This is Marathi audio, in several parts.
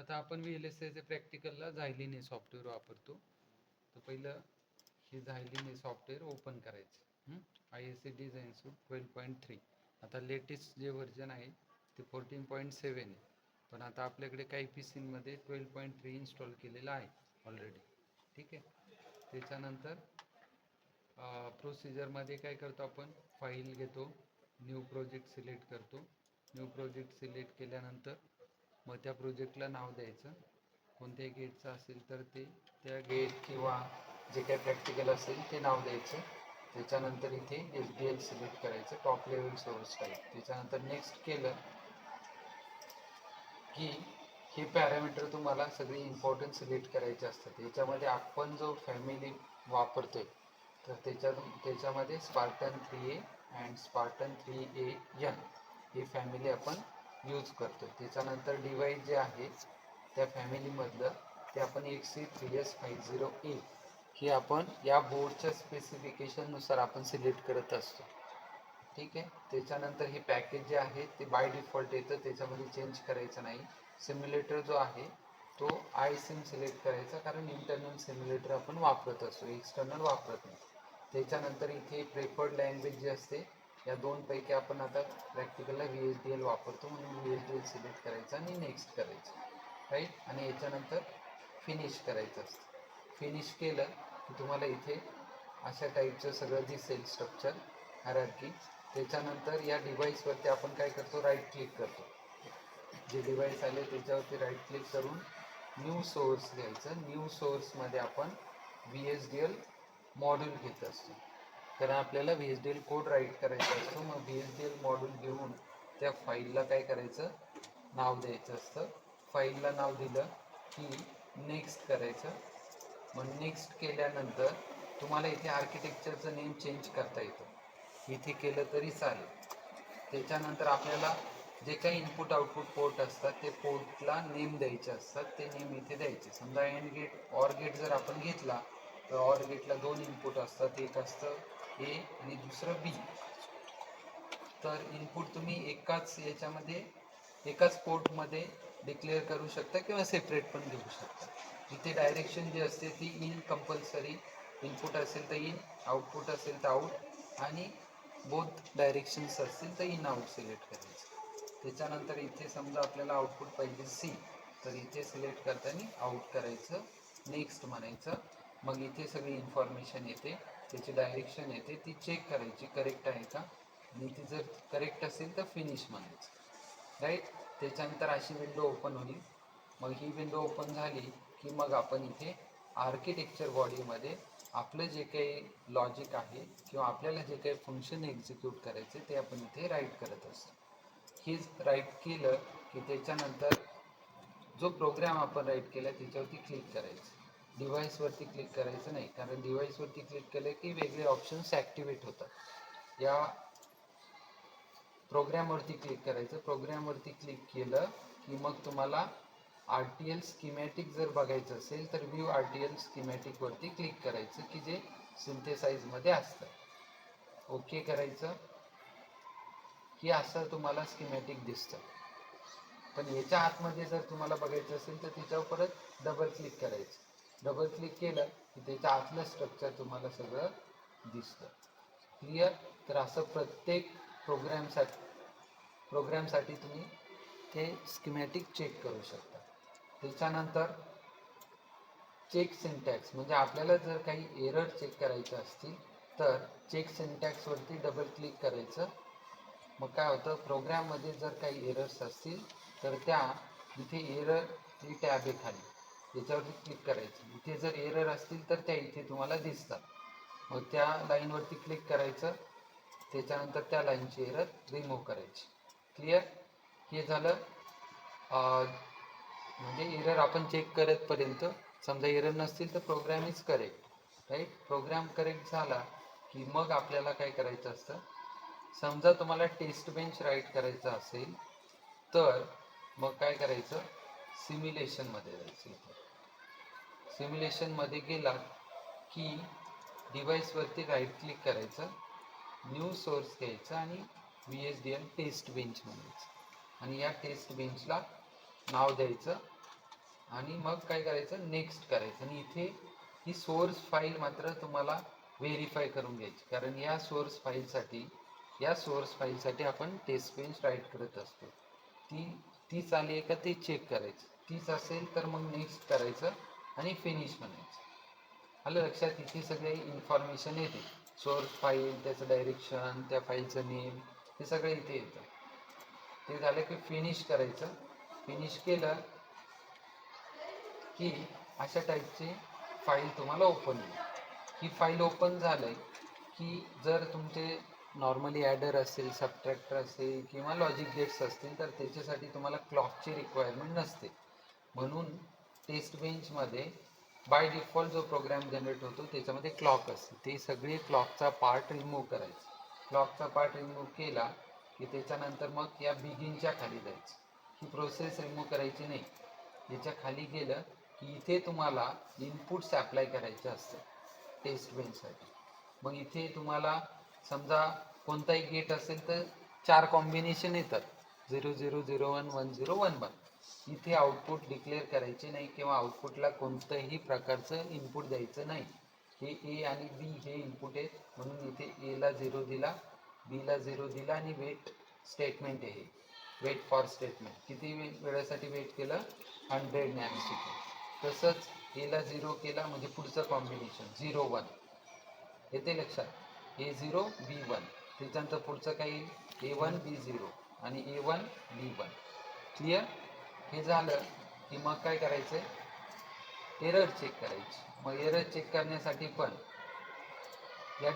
आता आपण VLSI प्रॅक्टिकलला झायलिन सॉफ्टवेअर वापरतो. तर पहिलं हे झायलिन सॉफ्टवेअर ओपन करायचं. ISA डिझाईन सूट 12.3. आता लेटेस्ट जे व्हर्जन आहे ते 14.7 आहे, पण आता आपल्याकडे काही PCमध्ये 12.3 इन्स्टॉल केलेलं आहे ऑलरेडी. ठीक आहे. त्याच्यानंतर प्रोसिजरमध्ये काय करतो आपण, फाईल घेतो, न्यू प्रोजेक्ट सिलेक्ट करतो. न्यू प्रोजेक्ट सिलेक्ट केल्यानंतर मग त्या प्रोजेक्टला नाव द्यायचं. कोणत्याही गेटचं असेल तर ते त्या गेट किंवा जे काही प्रॅक्टिकल असेल ते नाव द्यायचं. त्याच्यानंतर इथे SDL सिलेक्ट करायचं, टॉप लेवल सोर्स टाईप. त्याच्यानंतर नेक्स्ट केलं की हे पॅरामीटर तुम्हाला सगळे इम्पॉर्टंट सिलेक्ट करायचे असतात. याच्यामध्ये आपण जो फॅमिली वापरतोय तर त्याच्यामध्ये Spartan 3A and Spartan 3AN he family आपण यूज करतो. त्याच्यानंतर डिव्हाइस जे आहे त्या फॅमिलीमधलं ते आपण XC3S50A हे आपण या बोर्डच्या स्पेसिफिकेशननुसार आपण सिलेक्ट करत असतो. ठीक आहे. त्याच्यानंतर हे पॅकेज जे आहे ते बाय डिफॉल्ट येतं, त्याच्यामध्ये चेंज करायचं नाही. सिम्युलेटर जो आहे तो iSIM सिलेक्ट करायचा, कारण इंटरनल सिम्युलेटर आपण वापरत असतो, एक्सटर्नल वापरत नाही. त्याच्यानंतर इथे प्रेफर्ड लँग्वेज जी असते या दोनपैकी आपण आता प्रॅक्टिकलला VHDL वापरतो, म्हणून VHDL सिलेक्ट करायचं आणि नेक्स्ट करायचं, राईट. आणि याच्यानंतर फिनिश करायचं असतं. फिनिश केलं की तुम्हाला इथे अशा टाईपचं सगळं दिसेल स्ट्रक्चर हायरार्की. त्याच्यानंतर या डिव्हाइसवरती आपण काय करतो, राईट क्लिक करतो. जे डिव्हाइस आले त्याच्यावरती राईट क्लिक करून न्यू सोर्स घ्यायचं. न्यू सोर्समध्ये आपण VHDL मॉड्यूल घेत असतो, कारण आपल्याला VHDL कोड राईट करायचा असतो. मग VHDL मॉड्यूल घेऊन त्या फाईलला काय करायचं, नाव द्यायचं असतं. फाईलला नाव दिलं की नेक्स्ट करायचं. मग नेक्स्ट केल्यानंतर तुम्हाला इथे आर्किटेक्चरचं नेम चेंज करता येतं, इथे केलं तरी चालेल. त्याच्यानंतर आपल्याला जे काही इनपुट आउटपुट पोर्ट असतात ते पोर्टला नेम द्यायचे असतात, ते नेम इथे द्यायचे. समजा एंड गेट ऑर गेट जर आपण घेतला तर ऑर गेटला दोन इनपुट असतात, एक असतं A आणि दुसरं B. तर इनपुट तुम्ही एकाच याच्यामध्ये एकाच पोर्टमध्ये डिक्लेअर करू शकता किंवा सेपरेट पण घेऊ शकता. इथे डायरेक्शन जी असते ती इन कंपल्सरी, इनपुट असेल तर इन, आउटपुट असेल तर आउट, आणि बोथ डायरेक्शन्स असतील तर इन आउट सिलेक्ट करायचं. त्याच्यानंतर इथे समजा आपल्याला आउटपुट पाहिजे C, तर इथे सिलेक्ट करताना आउट करायचं, नेक्स्ट म्हणायचं. मग इथे सगळी इन्फॉर्मेशन येते, त्याची डायरेक्शन येते, ती चेक करायची करेक्ट आहे का, आणि ती जर करेक्ट असेल तर फिनिश म्हणायचं, राईट. त्याच्यानंतर अशी विंडो ओपन होईल. मग ही विंडो ओपन झाली की मग आपण इथे आर्किटेक्चर बॉडीमध्ये आपलं जे काही लॉजिक आहे किंवा आपल्याला जे काही फंक्शन एक्झिक्यूट करायचे ते आपण इथे राईट करत असतो. हे राईट केलं की त्याच्यानंतर जो प्रोग्राम आपण राईट केला त्याच्यावरती क्लिक करायचं. डिव्हाइसवरती क्लिक करायचं नाही, कारण डिव्हाइसवरती क्लिक केलं की वेगळे ऑप्शन्स ॲक्टिवेट होतात. या प्रोग्रामवरती क्लिक करायचं. प्रोग्रामवरती क्लिक केलं की मग तुम्हाला RTL स्कीमॅटिक जर बघायचं असेल तर व्ह्यू RTL स्कीमॅटिकवरती क्लिक करायचं, की जे सिंथेसाइजमध्ये असतं. ओके करायचं की असं तुम्हाला स्कीमॅटिक दिसतं. पण याच्या आतमध्ये जर तुम्हाला बघायचं असेल तर त्याच्यावर परत डबल क्लिक करायचं. डबल क्लिक केलं की त्याच्या आतलं स्ट्रक्चर तुम्हाला सगळं दिसतं. क्लिअर. तर असं प्रत्येक प्रोग्रॅमसाठी तुम्ही ते स्कीमॅटिक चेक करू शकता. त्याच्यानंतर चेक सिंटॅक्स, म्हणजे आपल्याला जर काही एरर चेक करायचे असतील तर चेक सिंटॅक्सवरती डबल क्लिक करायचं. मग काय होतं, प्रोग्राममध्ये जर काही एरर्स असतील तर त्या इथे एरर ही टॅब आहे खाली, याच्यावरती क्लिक करायचं. इथे जर एरर असतील तर त्या इथे तुम्हाला दिसतात. मग त्या लाईनवरती क्लिक करायचं. त्याच्यानंतर त्या लाईनची एरर रिमूव्ह करायची. क्लिअर. हे झालं म्हणजे एरर आपण चेक करतपर्यंत. समजा एरर नसतील तर program is correct, right. Program correct झाला की मग आपल्याला काय करायचं असतं, समजा तुम्हाला टेस्ट बेंच राईट करायचं असेल तर मग काय करायचं, सिम्युलेशनमध्ये जायचं. इथे सिम्युलेशनमध्ये गेला की डिव्हाइसवरती राईट क्लिक करायचं, न्यू सोर्स घ्यायचं आणि VHDL टेस्ट बेंच म्हणायचं, आणि या टेस्ट बेंचला नाव द्यायचं आणि मग काय करायचं, नेक्स्ट करायचं. आणि इथे ही सोर्स फाईल मात्र तुम्हाला व्हेरीफाय करून घ्यायची, कारण या सोर्स फाईलसाठी आपण टेस्ट बेंच राईट करत असतो. तीच आली आहे का ते चेक करायचं. तीच असेल तर मग नेक्स्ट करायचं आणि फिनिश म्हणायचं. आलं लक्षात? इथे सगळे इन्फॉर्मेशन येते, सोर्स फाईल, त्याचं डायरेक्शन, त्या फाईलचं नेम, हे सगळं इथे येतं. ते झालं की फिनिश करायचं. फिनिश केलं की अशा टाईपची फाईल तुम्हाला ओपन होईल. ही फाईल ओपन झालं की जर तुमचे नॉर्मली ॲडर असेल, सबट्रॅक्टर असेल किंवा लॉजिक गेट्स असतील तर त्याच्यासाठी तुम्हाला क्लॉकची रिक्वायरमेंट नसते. म्हणून टेस्ट बेंचमध्ये बाय डिफॉल्ट जो प्रोग्राम जनरेट होतो त्याच्यामध्ये क्लॉक असते. ते सगळे क्लॉकचा पार्ट रिमूव्ह करायचा. क्लॉकचा पार्ट रिमूव्ह केला की त्याच्यानंतर मग या बिगिनच्या खाली जायचं. ही प्रोसेस रिमूव्ह करायची नाही. याच्या खाली गेलं की इथे तुम्हाला इनपुट्स अप्लाय करायचे असतात टेस्ट बेंचसाठी. मग इथे तुम्हाला समजा कोणताही गेट असेल तर 4 कॉम्बिनेशन येतात, 0 0 0 1 1 0 1 1. इथे आउटपुट डिक्लेअर करायचे नाही किंवा आउटपुटला कोणत्याही प्रकारचं इनपुट द्यायचं नाही. हे ए आणि बी हे इनपुट आहेत, म्हणून इथे ए ला 0 दिला, बी ला 0 दिला आणि वेट स्टेटमेंट आहे, वेट फॉर स्टेटमेंट. किती वेळेसाठी वेट केलं, 100 नॅनोसेकंड. तसंच ए ला 0 केला म्हणजे पुढचं कॉम्बिनेशन 0 1 येते लक्षात, A0 B1. त्याच्यानंतर पुढचं काही A1 B0 आणि A1 B1. क्लिअर? हे झालं की मग काय करायचं, एरर चेक करायची. मग एरर चेक करण्यासाठी पण या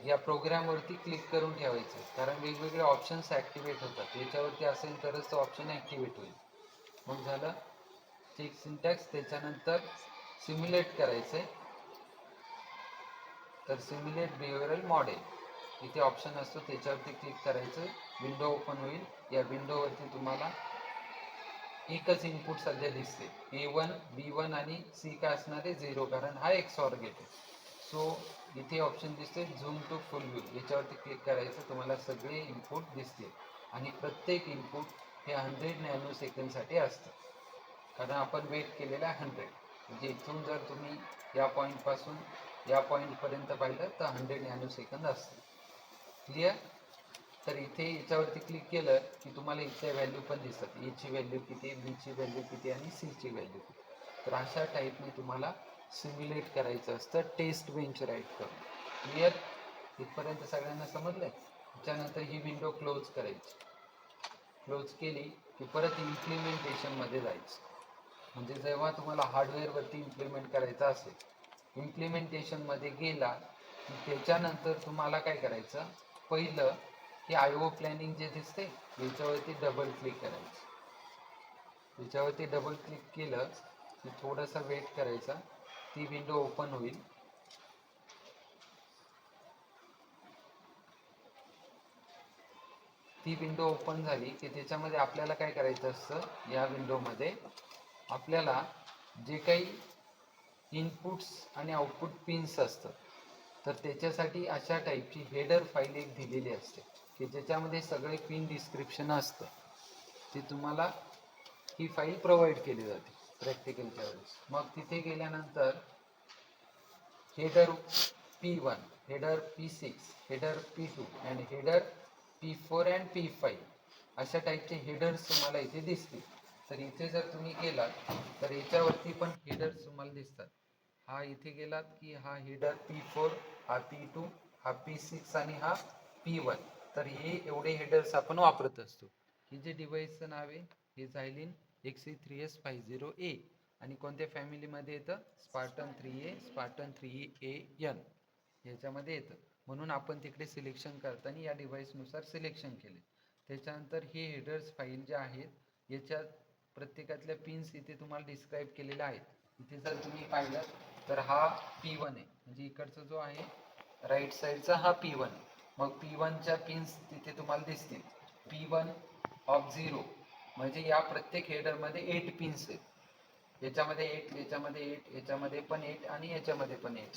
या प्रोग्रामवरती क्लिक करून ठेवायचं, कारण वेगवेगळे ऑप्शन्स ॲक्टिवेट होतात. याच्यावरती असेल तरच तो ऑप्शन ॲक्टिवेट होईल. मग झालं चेक सिंटॅक्स. त्याच्यानंतर सिम्युलेट करायचं आहे, तर सिम्युलेट बिहेवियरल मॉडेल इथे ऑप्शन असतो, त्याच्यावरती क्लिक करायचं. विंडो ओपन होईल. या विंडोवरती तुम्हाला एकच इनपुट सध्या दिसते, A1 B1 आणि C काय असणार आहे 0, कारण हा XOR गेट आहे. सो इथे ऑप्शन दिसते झूम टू फुल व्ह्यू, याच्यावरती क्लिक करायचं. तुम्हाला सगळे इनपुट दिसतील आणि प्रत्येक इनपुट हे 100 नॅनो सेकंडसाठी असतं, कारण आपण वेट केलेला 100. म्हणजे इथून जर तुम्ही या पॉईंटपासून या पॉईंटपर्यंत पाहिलं तर 100 नॅनो सेकंद असते. क्लिअर? तर इथे याच्यावरती क्लिक केलं की तुम्हाला इथल्या व्हॅल्यू पण दिसतात, एची व्हॅल्यू किती, बीची व्हॅल्यू किती आणि सीची व्हॅल्यू किती. तर अशा टाईपने तुम्हाला सिम्युलेट करायचं असतं टेस्ट बेंच राईट करून. क्लिअर? इथपर्यंत सगळ्यांना समजलंय? त्याच्यानंतर ही विंडो क्लोज करायची. क्लोज केली की परत इम्प्लिमेंटेशनमध्ये जायचं. म्हणजे जेव्हा तुम्हाला हार्डवेअरवरती इम्प्लिमेंट करायचं असेल, इम्प्लिमेंटेशनमध्ये गेला की त्याच्यानंतर तुम्हाला काय करायचं, पहिलं हे IO प्लॅनिंग जे दिसते याच्यावरती डबल क्लिक करायचं. याच्यावरती डबल क्लिक केलं की थोडासा वेट करायचा, ती विंडो ओपन होईल. ती विंडो ओपन झाली की त्याच्यामध्ये आपल्याला काय करायचं असतं, या विंडोमध्ये आपल्याला जे काही इनपुट्स आणि आउटपुट पिन्स असतात, तर त्याच्यासाठी अशा टाईपची हेडर फाईल एक दिलेली असते की ज्याच्यामध्ये सगळे पिन डिस्क्रिप्शन असतं. ते तुम्हाला ही फाईल प्रोव्हाइड केली जाते प्रॅक्टिकलच्या वेळेस. मग तिथे गेल्यानंतर header P1, header P6, header P2 आणि हेडर P4 अँड P5 अशा टाईपचे हेडर्स तुम्हाला इथे दिसतील. तर इथे जर तुम्ही गेलात तर याच्यावरती पण हेडर्स तुम्हाला दिसतात. हा इथे गेलात की हा हेडर P4, हा P2, हा P6 आणि हा P1. तर हे एवढे हेडर्स आपण वापरत असतो. ही जे डिव्हाइसचं नाव आहे हे झायलिन XC3S50A आणि कोणत्या फॅमिलीमध्ये येतं, स्पार्टन 3A, स्पार्टन 3AN ह्याच्यामध्ये येतं. म्हणून आपण तिकडे सिलेक्शन करताना या डिव्हाइसनुसार सिलेक्शन केले. त्याच्यानंतर हे हेडर्स फाईल जे आहेत याच्यात प्रत्येकातल्या पिन्स इथे तुम्हाला डिस्क्राईब केलेल्या आहेत. इथे जर तुम्ही पाहिलं तर हा P1 आहे, म्हणजे इकडचा जो आहे राईट साईडचा हा P1 आहे. मग P1च्या पिन्स तिथे तुम्हाला दिसतील. P1 ऑफ 0 म्हणजे या प्रत्येक हेडरमध्ये 8 पिन्स आहेत. याच्यामध्ये 8, याच्यामध्ये 8, याच्यामध्ये पण 8 आणि याच्यामध्ये पण 8.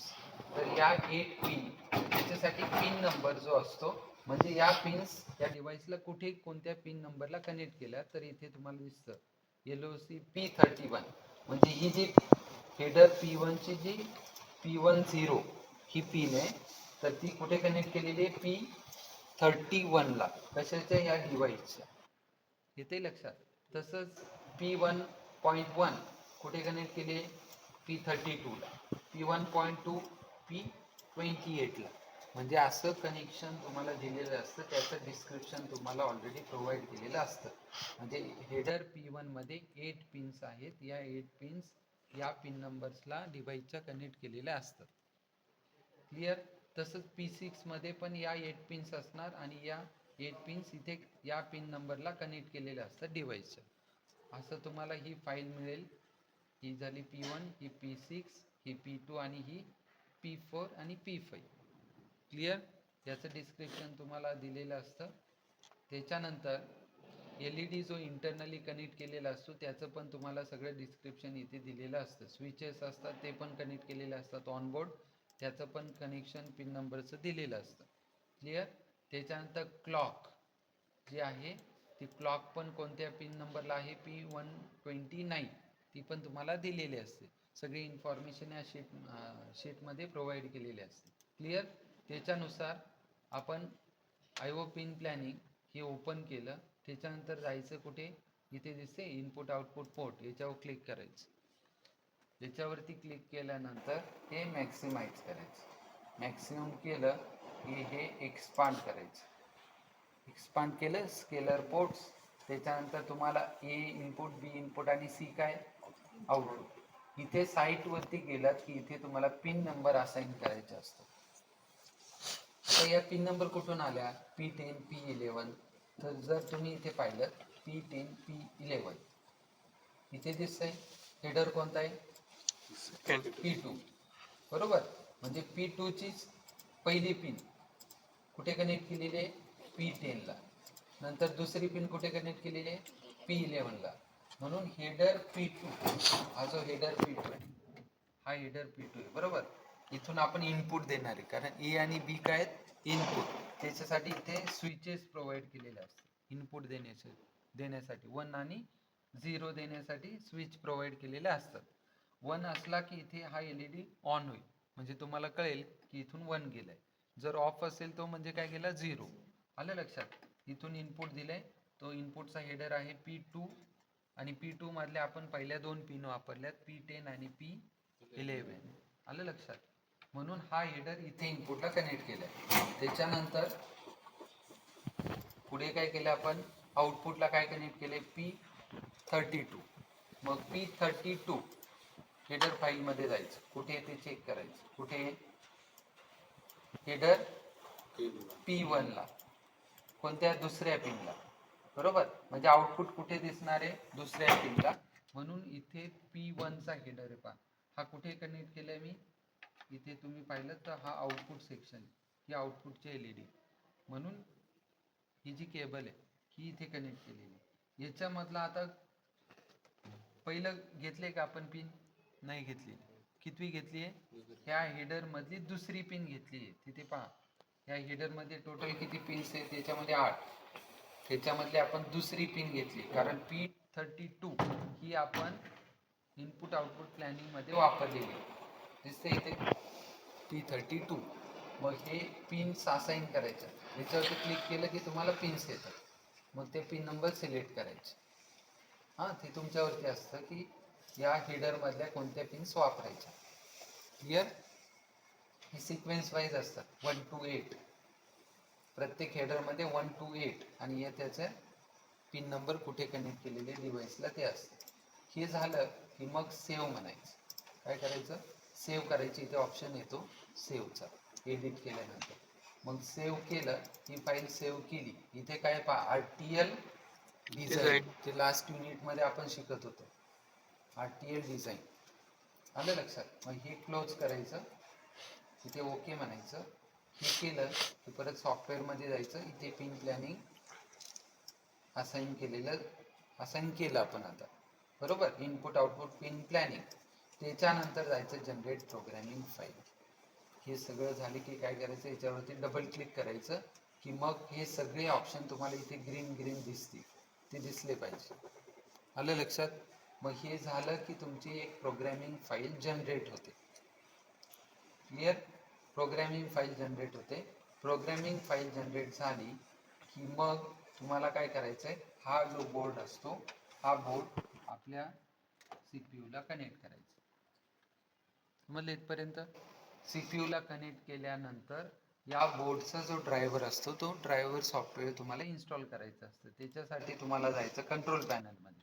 तर या 8 पिन त्याच्यासाठी पिन नंबर जो असतो, म्हणजे या पिन्स या डिव्हाइसला कुठे कोणत्या पिन नंबरला कनेक्ट केल्या तर इथे तुम्हाला दिसतं LOC P31 म्हणजे ही जी हेडर P1 ची जी P10 ही पिन आहे, तर ती कुठे कनेक्ट केलेली आहे P31 ला, कशाच्या या डिव्हाइसच्या, येते लक्षात. तसंच P1.1 कुठे कनेक्ट केले P32 ला, P1.2 P28 ला. म्हणजे असं कनेक्शन तुम्हाला दिलेलं असतं, त्याचं डिस्क्रिप्शन तुम्हाला ऑलरेडी प्रोव्हाइड केलेलं असतं. म्हणजे हेडर P1 मध्ये 8 पिन्स आहेत, या 8 पिन्स या पिन नंबर्सला डिव्हाइसच्या कनेक्ट केलेल्या असतात. क्लिअर. तसंच P6 मध्ये पण या 8 पिन्स असणार आणि या 8 पिन्स इथे या पिन नंबरला कनेक्ट केलेल्या असतात डिव्हाइसच्या. असं तुम्हाला ही फाईल मिळेल. ही झाली P1, ही P6, ही P2 आणि ही P4 आणि P5. क्लिअर. याचं डिस्क्रिप्शन तुम्हाला दिलेलं असतं. त्याच्यानंतर LED जो इंटरनली कनेक्ट केलेला असतो त्याचं पण तुम्हाला सगळं डिस्क्रिप्शन इथे दिलेलं असतं. स्विचेस असतात ते पण कनेक्ट केलेले असतात ऑनबोर्ड, त्याचं पण कनेक्शन पिन नंबरचं दिलेलं असतं. क्लिअर. त्याच्यानंतर क्लॉक जी आहे ती क्लॉक पण कोणत्या पिन नंबरला आहे P129, ती पण तुम्हाला दिलेली असते. सगळी इन्फॉर्मेशन या शीटमध्ये प्रोव्हाइड केलेली असते. क्लिअर. त्याच्यानुसार आपण IO पिन प्लॅनिंग हे ओपन केलं. त्याच्यानंतर जायचं कुठे, इथे दिसते इनपुट आउटपुट पोर्ट, याच्यावर क्लिक करायचं. याच्यावरती क्लिक केल्यानंतर हे मॅक्सिमाइज करायचं. मॅक्सिमम केलं की हे एक्सपांड करायचं. एक्सपांड केलं स्केलर पोर्ट्स. त्याच्यानंतर तुम्हाला A इनपुट, B इनपुट आणि C काय आउटपुट. इथे साईट वरती गेलात की इथे तुम्हाला पिन नंबर असाइन करायचे असतो. आता या पिन नंबर कुठून आल्या, P10 P11. तर जर तुम्ही इथे पाहिलं P10 P11 इथे दिसतंय. हेडर कोणता आहे P2, बरोबर. म्हणजे P2 ची पहिली पिन कुठे कनेक्ट केलेली आहे P10 ला, नंतर दुसरी पिन कुठे कनेक्ट केलेली आहे P11 ला. म्हणून हेडर P2, हा जो हेडर P2 आहे हा हेडर P2 आहे, बरोबर. इथून आपण इनपुट देणार आहे, कारण A आणि B काय आहेत इनपुट. त्याच्यासाठी इथे स्विचेस प्रोव्हाइड केलेले असतात इनपुट देण्यासाठी. 1 आणि 0 देण्यासाठी स्विच प्रोव्हाइड केलेले असतात. 1 असला की इथे हा LED ऑन होईल, म्हणजे तुम्हाला कळेल की इथून 1 गेलाय. जर ऑफ असेल तो म्हणजे काय गेला 0. आलं लक्षात. इथून इनपुट दिलंय, तो इनपुटचा हेडर आहे P2 आणि P2 मधले आपण पहिल्या 2 पिन वापरल्यात P10 आणि P11. आलं लक्षात. म्हणून हा हेडर इथे इनपुटला कनेक्ट केलाय. त्याच्यानंतर पुढे काय केलं आपण, आउटपुटला काय कनेक्ट केले P32. मग P32 हेडर फाईल मध्ये जायचं. कुठे ते चेक करायचं, कुठे हेडर P1 ला, कोणत्या दुसऱ्या पिनला, बरोबर. म्हणजे आउटपुट कुठे दिसणार आहे दुसऱ्या पिनला. म्हणून इथे P1 चा हेडर आहे पहा, हा कुठे कनेक्ट केलाय मी, इथे तुम्ही पाहिलं तर हा आउटपुट सेक्शन, ही आउटपुटचे LED. म्हणून ही जी केबल आहे ही इथे कनेक्ट केलेली. याच्यामधला आता पहिलं घेतले का आपण पिन, नाही घेतली. कितवी घेतली आहे, ह्या हेडर मधली दुसरी पिन घेतली आहे. तिथे पहा या हेडर मध्ये टोटल किती पिन्स आहेत, त्याच्यामध्ये 8. त्याच्यामधली आपण दुसरी पिन घेतली, कारण P32 ही आपण इनपुट आउटपुट प्लॅनिंग मध्ये वापरलेली. दिसते इथे P32. मग हे पिन्स असाइन करायचं. याच्यावरती क्लिक केलं की तुम्हाला पिन्स येतात. मग ते पिन नंबर सिलेक्ट करायचे. ते तुमच्यावरती असतं की या हेडर मधल्या कोणत्या पिन्स वापरायच्या. क्लिअर. ही सिक्वेन्स वाईज असतात 1 to 8. प्रत्येक हेडर मध्ये 1 to 8 आणि त्याचे पिन नंबर कुठे कनेक्ट केलेले डिव्हाइसला ते असतं. हे झालं की मग सेव्ह म्हणायचं. काय करायचं, सेव्ह करायची. इथे ऑप्शन येतो सेव्हचा, एडिट केल्यानंतर. मग सेव्ह केलं, ही फाईल सेव्ह केली. इथे काय पहा RTL डिझाईन, ते लास्ट युनिट मध्ये आपण शिकत होतो RTL डिझाईन. आलं लक्षात. मग हे क्लोज करायचं, इथे ओके म्हणायचं. हे केलं की परत सॉफ्टवेअर मध्ये जायचं. इथे पिन प्लॅनिंग असाइन केलं आपण आता, बरोबर. Input output pin planning. त्याच्यानंतर जायचं जनरेट प्रोग्रामिंग फाईल. हे सगळं झाले की काय करायचं, याच्यावरती डबल क्लिक करायचं की मग हे सगळे ऑप्शन तुम्हाला इथे ग्रीन दिसतील, ते दिसले पाहिजे. आलं लक्षात? मग हे झालं की तुमची एक प्रोग्रॅमिंग फाईल जनरेट होते. क्लिअर? प्रोग्रॅमिंग फाईल जनरेट होते. प्रोग्रॅमिंग फाईल जनरेट झाली की मग तुम्हाला काय करायचं आहे, हा जो बोर्ड असतो हा बोर्ड आपल्या CPU ला कनेक्ट करायचा. समजलं इथपर्यंत? CPU ला कनेक्ट केल्यानंतर या बोर्डचा जो ड्रायव्हर असतो तो ड्रायव्हर सॉफ्टवेअर तुम्हाला इन्स्टॉल करायचं असतं. त्याच्यासाठी तुम्हाला जायचं कंट्रोल पॅनलमध्ये.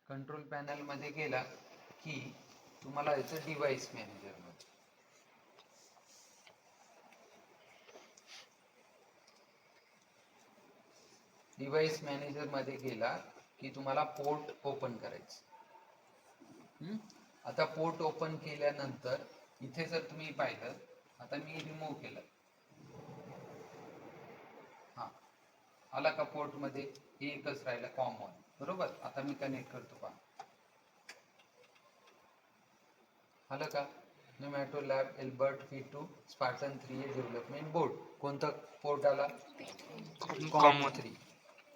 कंट्रोल पॅनलमध्ये गेला की तुम्हाला यायचं डिव्हाइस मॅनेजरमध्ये. डिव्हाइस मॅनेजरमध्ये गेला की तुम्हाला पोर्ट ओपन करायचं. आता पोर्ट ओपन केल्यानंतर इथे जर तुम्ही पाहिलं, आता मी रिमूव्ह केलं, हा आला का पोर्ट मध्ये एकच राहिला कॉमन, बरोबर? आता मी कनेक्ट करतो पहा, आलं का? Numato Lab Albert V2 Spartan 3A development board. कोणता पोर्ट आला? कॉमन 3.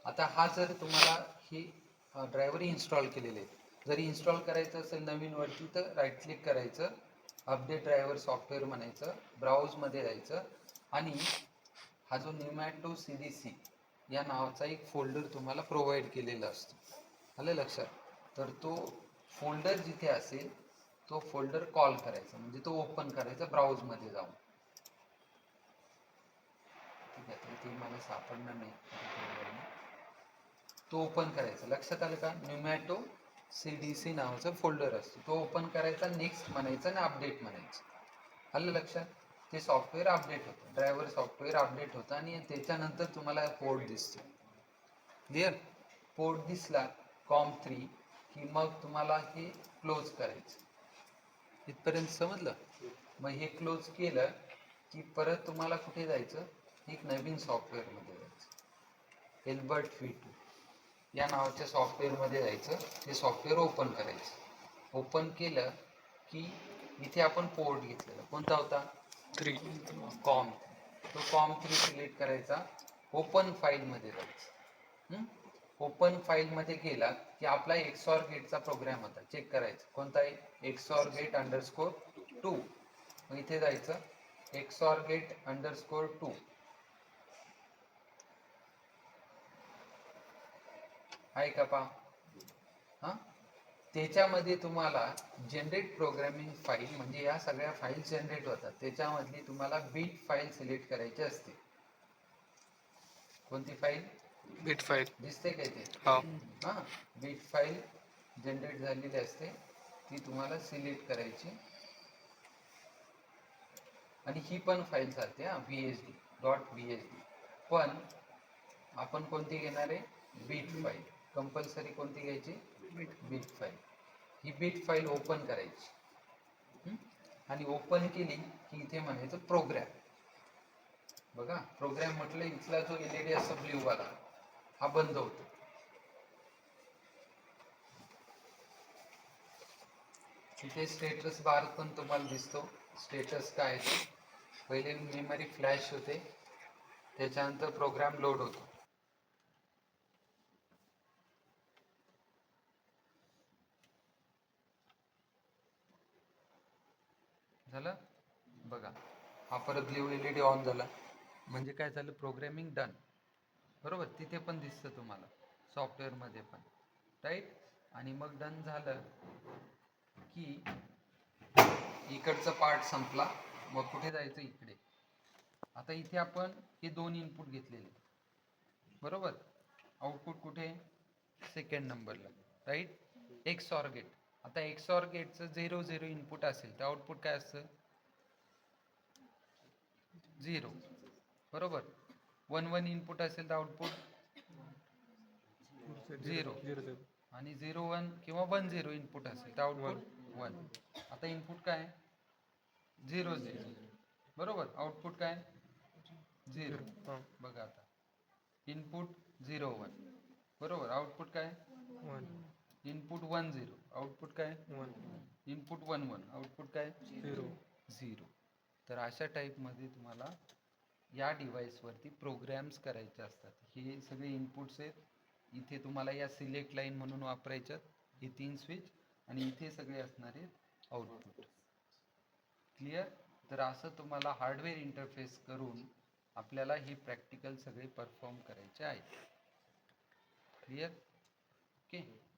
आता हा जर तुम्हाला हे ड्रायव्हर इन्स्टॉल केलेले आहेत, जर इन्स्टॉल करायचं असेल नवीन वरती तर राईट क्लिक करायचं, अपडेट ड्रायव्हर सॉफ्टवेअर म्हणायचं, ब्राउज मध्ये जायचं आणि हा जो न्यूमॅटो CDC या नावाचा एक फोल्डर तुम्हाला प्रोव्हाइड केलेला असतो. आलं लक्षात? तर तो फोल्डर जिथे असेल तो फोल्डर कॉल करायचा, म्हणजे तो ओपन करायचा ब्राउज मध्ये जाऊन. ठीक आहे, तर ते मला सापडणार नाही. तो ओपन करायचा. लक्षात आलं का? न्यूमॅटो CDC नावाचा फोल्डर असतो, तो ओपन करायचा, नेक्स्ट म्हणायचं आणि अपडेट म्हणायचं. आलं लक्षात? ते सॉफ्टवेअर अपडेट होतं, ड्रायव्हर सॉफ्टवेअर अपडेट होतं आणि त्याच्यानंतर तुम्हाला पोर्ट दिसतो. क्लिअर? पोर्ट दिसला COM3 की मग तुम्हाला हे क्लोज करायचं. इथपर्यंत समजलं? मग हे क्लोज केलं की परत तुम्हाला कुठे जायचं, एक नवीन सॉफ्टवेअर मध्ये जायचं, एल्बर्ट V2 या नावाच्या सॉफ्टवेअर मध्ये जायचं. ते सॉफ्टवेअर ओपन करायचं. ओपन केलं की इथे आपण पोर्ट घेतलेला कोणता होता? 3. कॉम. तो COM3 सिलेक्ट करायचा, ओपन फाईल मध्ये जायचं. ओपन फाईल मध्ये गेला की आपला XOR गेटचा प्रोग्राम होता, चेक करायचा कोणता आहे, XOR गेट _2. मग इथे जायचं XOR गेट _2 आहे का पहा. हा, त्याच्यामध्ये तुम्हाला जनरेट प्रोग्रामिंग फाईल, म्हणजे या सगळ्या फाईल जनरेट होतात, त्याच्यामधली तुम्हाला बिट फाईल सिलेक्ट करायची असते. कोणती फाईल? Bit file. दिसते काय ते? हा, बिट फाईल जनरेट झालेली असते, ती तुम्हाला सिलेक्ट करायची. आणि ही पण फाईल चालते हा, VHD. पण आपण कोणती घेणार आहे? Bit file. कंपल्सरी कोणती घ्यायची? Bit file. ही बिट फाईल ओपन करायची. आणि ओपन केली की इथे म्हणायचं प्रोग्राम. बघा, प्रोग्राम म्हटलं इथला जो LED असतो ब्ल्यू वाला हा बंद होतो. इथे स्टेटस बार पण तुम्हाला दिसतो. स्टेटस काय आहे? पहिले मेमरी फ्लॅश होते, त्याच्यानंतर प्रोग्राम लोड होतो. झालं? बघा, हा परत ब्ल्यू LED ऑन झाला, म्हणजे काय झालं? Programming done. बरोबर? तिथे पण दिसतं तुम्हाला सॉफ्टवेअर मध्ये पण, राईट? आणि मग डन झालं की इकडचा पार्ट संपला, मग कुठे जायचं? इकडे. आता इथे आपण हे दोन इनपुट घेतलेले, बरोबर? आउटपुट कुठे? सेकंड नंबरला, राईट? XOR gate. आता XOR गेटचं 0 0 इनपुट असेल तर आउटपुट काय असतं? 0, बरोबर? 1 1 इनपुट असेल तर आउटपुट 0, आणि 0 1 किंवा 1 0 इनपुट असेल तर आउटपुट 1. आता इनपुट काय? 0 0, बरोबर? आउटपुट काय? 0. बघा आता, इनपुट 0 1, बरोबर? आउटपुट काय? 1. इनपुट 1 0, आउटपुट काय? 1. इनपुट 1 1, आउटपुट काय? 0. तर अशा टाईपमध्ये तुम्हाला या डिव्हाइसवरती प्रोग्राम्स करायचे असतात. हे सगळे इनपुट्स आहेत इथे तुम्हाला या सिलेक्ट लाईन म्हणून वापरायच्यात हे 3 स्विच आणि इथे सगळे असणारे आउटपुट. क्लिअर? तर असं तुम्हाला हार्डवेअर इंटरफेस करून आपल्याला हे प्रॅक्टिकल सगळे परफॉर्म करायचे आहे. क्लिअर? ओके.